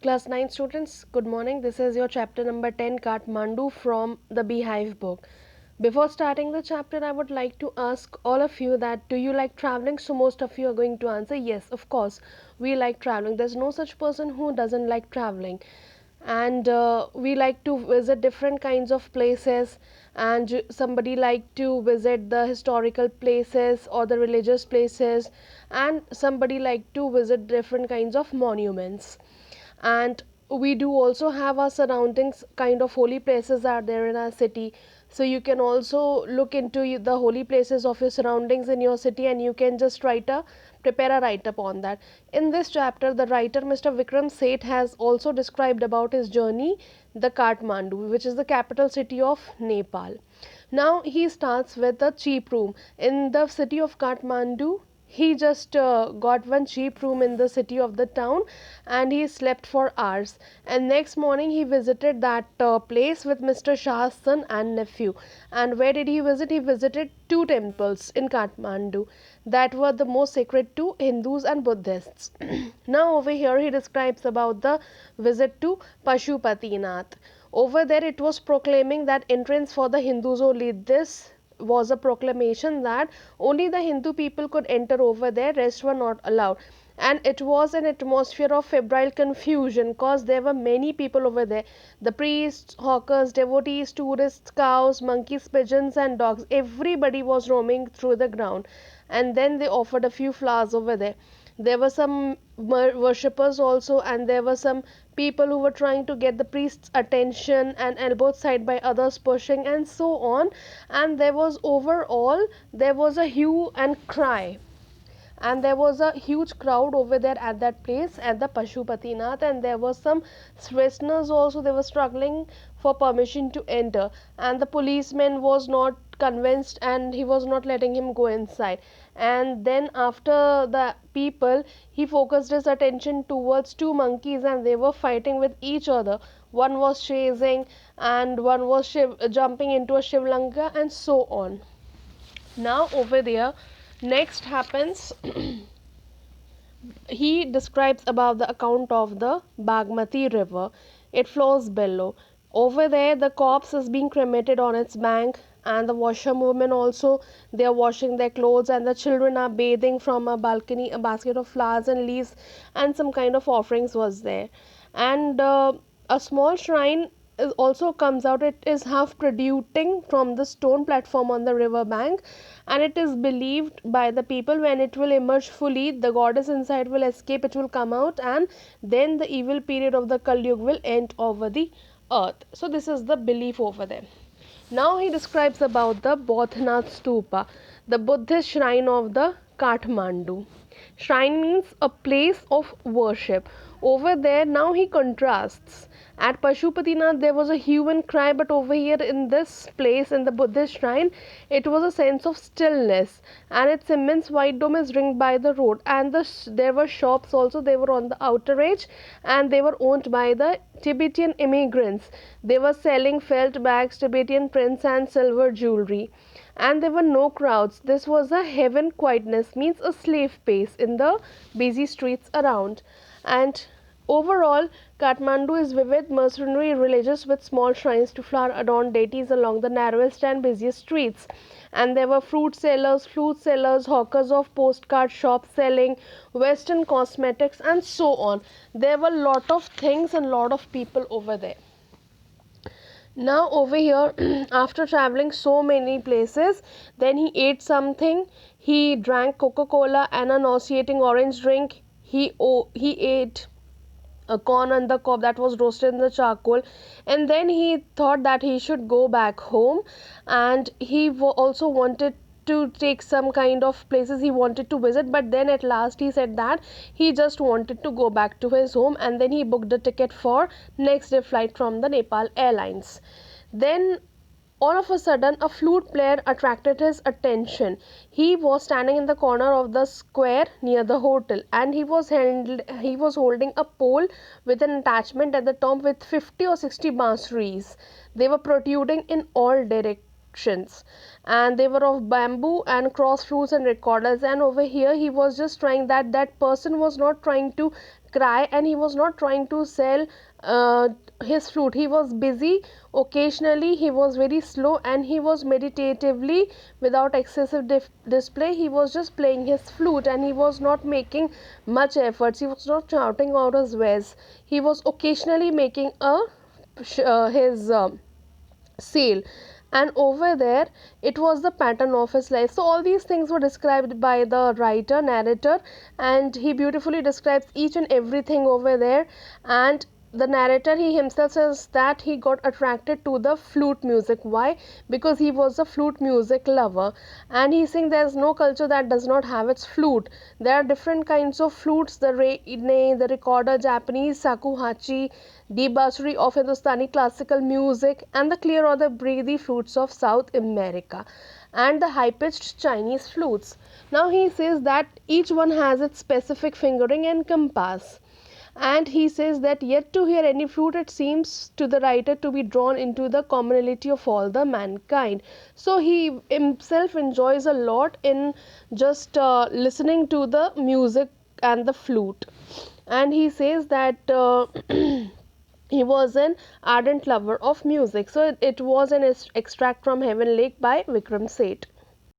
Class 9 students, good morning. This is your chapter number 10, Kathmandu from the Beehive book. Before starting the chapter, I would like to ask all of you that do you like traveling? So most of you are going to answer yes, of course. We like traveling. There's no such person who doesn't like traveling. And we like to visit different kinds of places, and somebody like to visit the historical places or the religious places, and somebody like to visit different kinds of monuments. And we do also have our surroundings, kind of holy places are there in our city, so you can also look into the holy places of your surroundings in your city, and you can just prepare a write up on that. In this chapter, the writer Mr. Vikram Seth has also described about his journey, the Kathmandu, which is the capital city of Nepal. Now he starts with a cheap room in the city of Kathmandu. He just got one cheap room in the city of the town, and he slept for hours. And next morning he visited that place with Mr. Shah's son and nephew. And where did he visit? He visited two temples in Kathmandu that were the most sacred to Hindus and Buddhists. Now over here he describes about the visit to Pashupatinath. Over there it was proclaiming that entrance for the Hindus only. This was a proclamation that only the Hindu people could enter over there, rest were not allowed. And it was an atmosphere of febrile confusion because there were many people over there, the priests, hawkers, devotees, tourists, cows, monkeys, pigeons and dogs. Everybody was roaming through the ground. And then they offered a few flowers over there. There were some worshippers also, and there were some people who were trying to get the priest's attention and elbowed side by others pushing and so on. And there was overall, there was a hue and cry, and there was a huge crowd over there at that place at the Pashupatinath, and there was some Westerners also. They were struggling for permission to enter, and the policeman was not convinced and he was not letting him go inside. And then after the people, he focused his attention towards two monkeys, and they were fighting with each other. One was chasing and one was jumping into a shivlanga and so on. Now over there, next happens, he describes about the account of the Bagmati river. It flows below. Over there the corpse is being cremated on its bank, and the washerwomen also, they are washing their clothes, and the children are bathing from a balcony. A basket of flowers and leaves and some kind of offerings was there. And a small shrine is also comes out. It is half protruding from the stone platform on the river bank, and it is believed by the people when it will emerge fully, the goddess inside will escape, it will come out, and then the evil period of the Kali Yuga will end over the earth. So this is the belief over there. Now he describes about the Bodhnath Stupa, the Buddhist shrine of the Kathmandu. Shrine means a place of worship. Over there, now he contrasts. At Pashupatinath, there was a hue and cry, but over here in this place, in the Buddhist shrine, it was a sense of stillness. And its immense white dome is ringed by the road. And there were shops also, they were on the outer edge, and they were owned by the Tibetan immigrants. They were selling felt bags, Tibetan prints, and silver jewelry. And there were no crowds. This was a heaven quietness, means a slave pace in the busy streets around. And overall, Kathmandu is vivid, mercenary, religious, with small shrines to flower adorned deities along the narrowest and busiest streets. And there were fruit sellers, flute sellers, hawkers of postcard shops selling Western cosmetics, and so on. There were lot of things and lot of people over there. Now over here, after traveling so many places, then he ate something. He drank Coca-Cola and a nauseating orange drink. He ate a corn on the cob that was roasted in the charcoal, and then he thought that he should go back home. And he also wanted to take some kind of places he wanted to visit, but then at last he said that he just wanted to go back to his home, and then he booked a ticket for next day flight from the Nepal Airlines. Then all of a sudden a flute player attracted his attention. He was standing in the corner of the square near the hotel, and he was holding a pole with an attachment at the top with 50 or 60 bansuris. They were protruding in all directions, and they were of bamboo and cross flutes and recorders. And over here he was just trying that person was not trying to cry, and he was not trying to sell his flute. He was busy. Occasionally he was very slow, and he was meditatively, without excessive display, he was just playing his flute, and he was not making much efforts. He was not shouting out his ways. He was occasionally making a his sale, and over there it was the pattern of his life. So all these things were described by the writer narrator, and he beautifully describes each and everything over there. And the narrator, he himself says that he got attracted to the flute music. Why? Because he was a flute music lover, and he's saying there's no culture that does not have its flute. There are different kinds of flutes: the rei, the recorder, Japanese shakuhachi, the bassuri of Hindustani classical music, and the clear or the breathy flutes of South America, and the high pitched Chinese flutes. Now he says that each one has its specific fingering and compass, and he says that yet to hear any flute, it seems to the writer to be drawn into the commonality of all the mankind. So he himself enjoys a lot in just listening to the music and the flute. And he says that he was an ardent lover of music. So it was an extract from Heaven Lake by Vikram Seth.